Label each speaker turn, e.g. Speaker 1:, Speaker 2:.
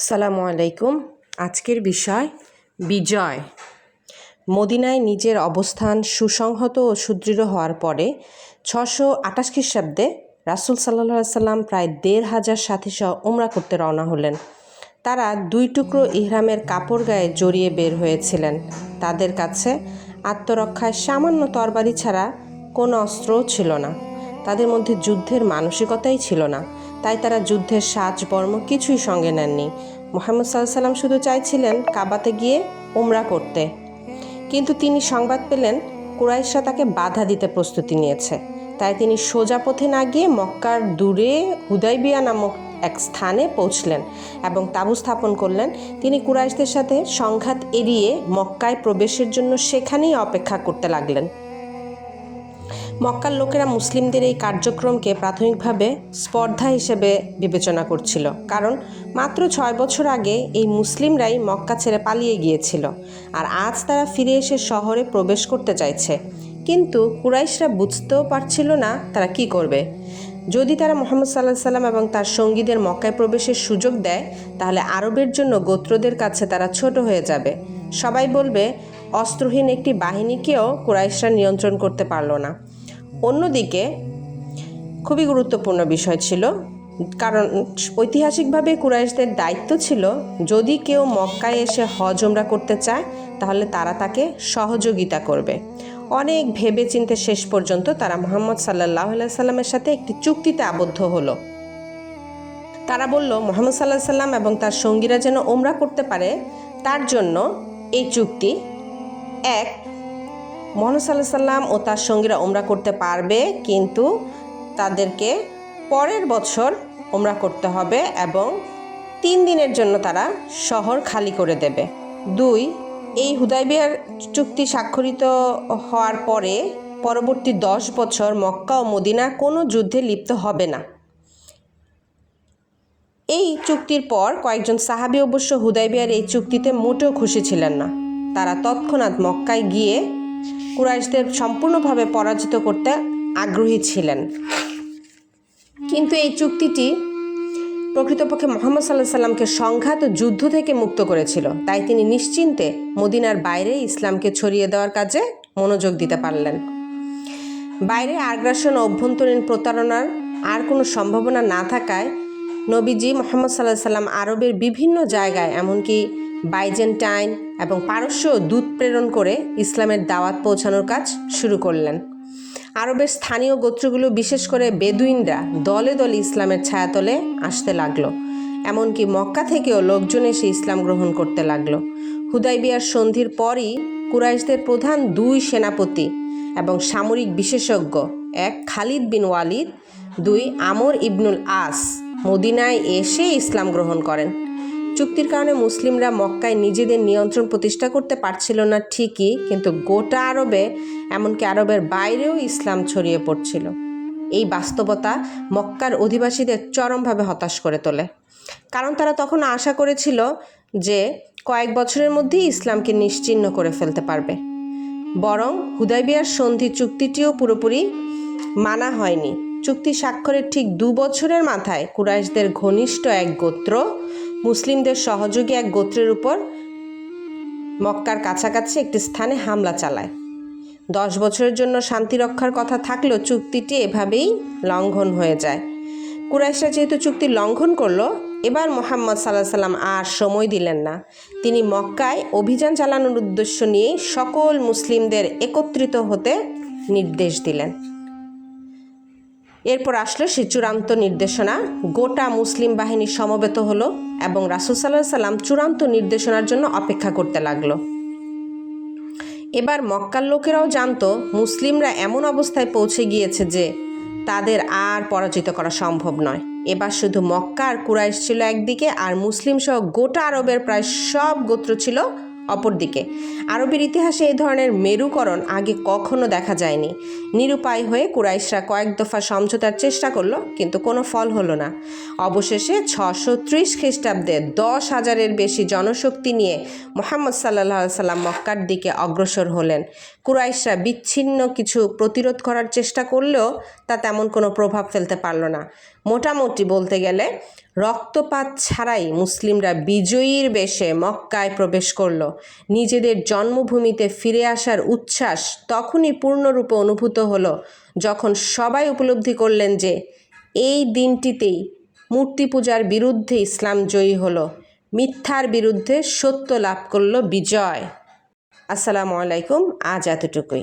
Speaker 1: আসসালামু আলাইকুম। আজকের বিষয় বিজয়। মদিনায় নিজের অবস্থান সুসংহত ও সুদৃঢ় হওয়ার পরে 628 খ্রিস্টাব্দে রাসূল সাল্লাল্লাহু আলাইহি সাল্লাম প্রায় ১,৫০০ সাথী সহ উমরা করতে রওনা হলেন। তারা ২ টুকরো ইহরামের কাপড় গায়ে জড়িয়ে বের হয়েছিলেন। তাদের কাছে আত্মরক্ষায় সামান্য তরবারি ছাড়া কোনো অস্ত্রও ছিল না। তাদের মধ্যে যুদ্ধের মানসিকতাই ছিল না, তাই তারা যুদ্ধের সাজবর্ম কিছুই সঙ্গে নেননি। মুহাম্মদ সাল্লাল্লাহু আলাইহি সাল্লাম শুধু চাইছিলেন কাবাতে গিয়ে উমরা করতে, কিন্তু তিনি সংবাদ পেলেন কুরাইশরা তাকে বাধা দিতে প্রস্তুতি নিয়েছে। তাই তিনি সোজা পথে না গিয়ে মক্কার দূরে হুদাইবিয়া নামক এক স্থানে পৌঁছলেন এবং তাঁবু স্থাপন করলেন। তিনি কুরাইশদের সাথে সংঘাত এড়িয়ে মক্কায় প্রবেশের জন্য সেখানেই অপেক্ষা করতে লাগলেন। মক্কার লোকেরা মুসলিমদের এই কার্যক্রমকে প্রাথমিকভাবে স্পর্ধা হিসেবে বিবেচনা করছিল, কারণ মাত্র 6 বছর আগে এই মুসলিমরাই মক্কা ছেড়ে পালিয়ে গিয়েছিল, আর আজ তারা ফিরে এসে শহরে প্রবেশ করতে চাইছে। কিন্তু কুরাইশরা বুঝতেও পারছিল না তারা কি করবে। যদি তারা মুহাম্মদ সাল্লাল্লাহু আলাইহি সাল্লাম এবং তার সঙ্গীদের মক্কায় প্রবেশের সুযোগ দেয়, তাহলে আরবের জন্য গোত্রদের কাছে তারা ছোট হয়ে যাবে। সবাই বলবে অস্ত্রহীন একটি বাহিনীকেও কুরাইশরা নিয়ন্ত্রণ করতে পারল না। অন্যদিকে খুবই গুরুত্বপূর্ণ বিষয় ছিল, কারণ ঐতিহাসিকভাবে কুরাইশদের দায়িত্ব ছিল যদি কেউ মক্কায় এসে হজ উমরা করতে চায় তাহলে তারা তাকে সহযোগিতা করবে। অনেক ভেবেচিন্তে শেষ পর্যন্ত তারা মুহাম্মদ সাল্লাল্লাহু আলাইহি সাল্লামের সাথে একটি চুক্তিতে আবদ্ধ হলো। তারা বলল মুহাম্মদ সাল্লাল্লাহু আলাইহি সাল্লাম এবং তার সঙ্গীরা যেন উমরা করতে পারে, তার জন্য এই চুক্তি এক, মুহাম্মদ সাল্লাল্লাহু আলাইহি সাল্লাম ও তার সঙ্গীরা উমরা করতে পারবে, কিন্তু তাদেরকে পরের বছর উমরা করতে হবে এবং 3 দিনের জন্য তারা শহর খালি করে দেবে। 2, এই হুদাইবিয়ার চুক্তি স্বাক্ষরিত হওয়ার পরে পরবর্তী 10 বছর মক্কা ও মদিনা কোনো যুদ্ধে লিপ্ত হবে না। এই চুক্তির পর কয়েকজন সাহাবী অবশ্য হুদাইবিয়ার এই চুক্তিতে মোটেও খুশি ছিলেন না। তারা তৎক্ষণাৎ মক্কায় গিয়ে কুরাইশদের সম্পূর্ণভাবে পরাজিত করতে আগ্রহী ছিলেন। কিন্তু এই চুক্তিটি প্রকৃতপক্ষে মুহাম্মদ সাল্লাল্লাহু আলাইহি সাল্লামকে সংঘাত ও যুদ্ধ থেকে মুক্ত করেছিল, তাই তিনি নিশ্চিন্তে মদিনার বাইরে ইসলামকে ছড়িয়ে দেওয়ার কাজে মনোযোগ দিতে পারলেন। বাইরে আগ্রাসন ও অভ্যন্তরীণ প্রতারণার আর কোনো সম্ভাবনা না থাকায় নবীজি মুহাম্মদ সাল্লাল্লাহু আলাইহি সাল্লাম আরবের বিভিন্ন জায়গায়, এমনকি বাইজেন্টাইন এবং পারস্য দূত প্রেরণ করে ইসলামের দাওয়াত পৌঁছানোর কাজ শুরু করলেন। আরবের স্থানীয় গোত্রগুলো, বিশেষ করে বেদুইনরা দলে দলে ইসলামের ছায়াতলে আসতে লাগলো। এমনকি মক্কা থেকেও লোকজন এসে ইসলাম গ্রহণ করতে লাগলো। হুদাইবিয়ার সন্ধির পরই কুরাইশদের প্রধান 2 সেনাপতি এবং সামরিক বিশেষজ্ঞ, 1 খালিদ বিন ওয়ালিদ, 2 আমর ইবনুল আস মদিনায় এসে ইসলাম গ্রহণ করেন। চুক্তির কারণে মুসলিমরা মক্কায় নিজেদের নিয়ন্ত্রণ প্রতিষ্ঠা করতে পারছিল না ঠিকই, কিন্তু গোটা আরবে, এমনকি আরবের বাইরেও ইসলাম ছড়িয়ে পড়ছিল। এই বাস্তবতা মক্কার অধিবাসীদের চরমভাবে হতাশ করে তোলে, কারণ তারা তখন আশা করেছিল যে কয়েক বছরের মধ্যেই ইসলামকে নিশ্চিহ্ন করে ফেলতে পারবে। বরং হুদাইবিয়ার সন্ধি চুক্তিটিও পুরোপুরি মানা হয়নি। চুক্তি স্বাক্ষরের ঠিক 2 বছরের মাথায় কুরাইশদের ঘনিষ্ঠ এক গোত্র মুসলিমদের সহযোগী এক গোত্রের উপর মক্কার কাছাকাছি একটি স্থানে হামলা চালায়। 10 বছরের জন্য শান্তি রক্ষার কথা থাকলেও চুক্তিটি এভাবেই লঙ্ঘন হয়ে যায়। কুরাইশরা যেহেতু চুক্তি লঙ্ঘন করলো, এবার মুহাম্মদ সাল্লাল্লাহু আলাইহি সাল্লাম আর সময় দিলেন না। তিনি মক্কায় অভিযান চালানোর উদ্দেশ্য নিয়ে সকল মুসলিমদের একত্রিত হতে নির্দেশ দিলেন। এরপর আসলো সে চূড়ান্ত নির্দেশনা। গোটা মুসলিম বাহিনী সমবেত হলো এবং রাসূল সাল্লাল্লাহু আলাইহি সাল্লাম চূড়ান্ত নির্দেশনার জন্য অপেক্ষা করতে লাগলো। এবার মক্কার লোকেরাও জানতো মুসলিমরা এমন অবস্থায় পৌঁছে গিয়েছে যে তাদের আর পরাজিত করা সম্ভব নয়। এবার শুধু মক্কা আর কুরাইশ ছিল একদিকে, আর মুসলিম সহ গোটা আরবের প্রায় সব গোত্র ছিল অপরদিকে আরবের ইতিহাসে এই ধরনের মেরুকরণ আগে কখনো দেখা যায়নি। নিরুপায় হয়ে কুরাইশরা কয়েক দফা সমঝোতার চেষ্টা করলো, কিন্তু কোনো ফল হলো না। অবশেষে 630 খ্রিস্টাব্দে 10,000-এর বেশি জনশক্তি নিয়ে মুহাম্মদ সাল্লাল্লাহু আলাইহি সাল্লাম মক্কার দিকে অগ্রসর হলেন। কুরাইশরা বিচ্ছিন্ন কিছু প্রতিরোধ করার চেষ্টা করলেও তা তেমন কোনো প্রভাব ফেলতে পারল না। মোটামুটি বলতে গেলে রক্তপাত ছাড়াই মুসলিমরা বিজয়ীর বেশে মক্কায় প্রবেশ করল। নিজেদের জন্মভূমিতে ফিরে আসার উচ্ছ্বাস তখনই পূর্ণরূপে অনুভূত হলো যখন সবাই উপলব্ধি করলেন যে এই দিনটিতেই মূর্তি পূজার বিরুদ্ধে ইসলাম জয়ী হলো, মিথ্যার বিরুদ্ধে সত্য লাভ করল বিজয়। আসসালামু আলাইকুম। আজ এতটুকুই।